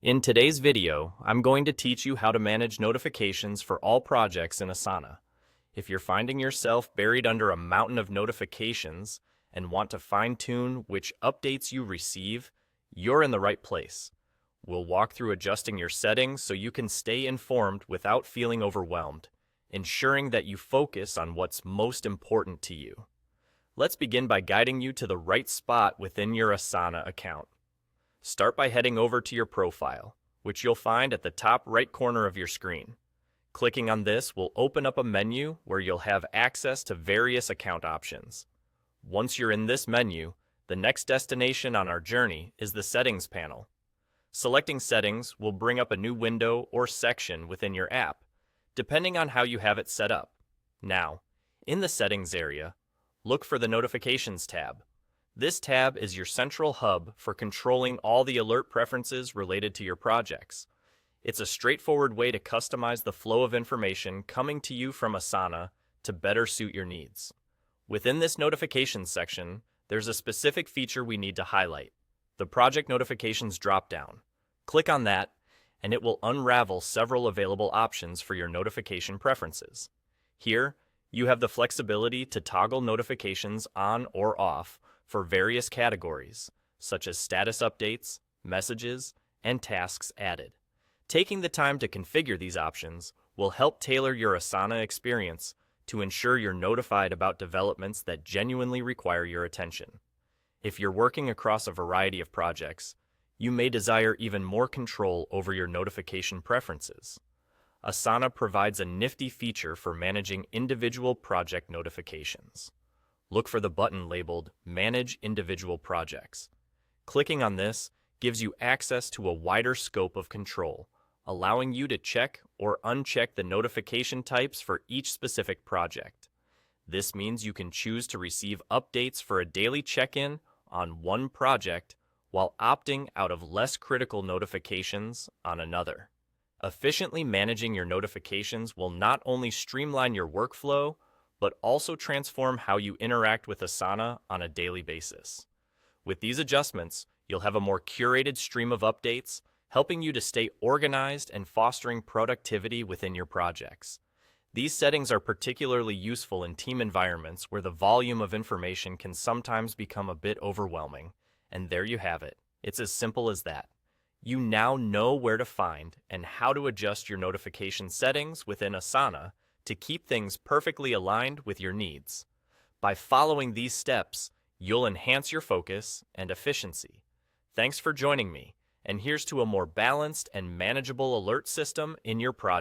In today's video, I'm going to teach you how to manage notifications for all projects in Asana. If you're finding yourself buried under a mountain of notifications and want to fine-tune which updates you receive, you're in the right place. We'll walk through adjusting your settings so you can stay informed without feeling overwhelmed, ensuring that you focus on what's most important to you. Let's begin by guiding you to the right spot within your Asana account. Start by heading over to your profile, which you'll find at the top right corner of your screen. Clicking on this will open up a menu where you'll have access to various account options. Once you're in this menu, the next destination on our journey is the Settings panel. Selecting Settings will bring up a new window or section within your app, depending on how you have it set up. Now, in the Settings area, look for the Notifications tab. This tab is your central hub for controlling all the alert preferences related to your projects. It's a straightforward way to customize the flow of information coming to you from Asana to better suit your needs. Within this notifications section, there's a specific feature we need to highlight: the Project Notifications dropdown. Click on that, and it will unravel several available options for your notification preferences. Here, you have the flexibility to toggle notifications on or off for various categories, such as status updates, messages, and tasks added. Taking the time to configure these options will help tailor your Asana experience to ensure you're notified about developments that genuinely require your attention. If you're working across a variety of projects, you may desire even more control over your notification preferences. Asana provides a nifty feature for managing individual project notifications. Look for the button labeled Manage Individual Projects. Clicking on this gives you access to a wider scope of control, allowing you to check or uncheck the notification types for each specific project. This means you can choose to receive updates for a daily check-in on one project while opting out of less critical notifications on another. Efficiently managing your notifications will not only streamline your workflow, but also transform how you interact with Asana on a daily basis. With these adjustments, you'll have a more curated stream of updates, helping you to stay organized and fostering productivity within your projects. These settings are particularly useful in team environments where the volume of information can sometimes become a bit overwhelming. And there you have it. It's as simple as that. You now know where to find and how to adjust your notification settings within Asana to keep things perfectly aligned with your needs. By following these steps, you'll enhance your focus and efficiency. Thanks for joining me, and here's to a more balanced and manageable alert system in your project.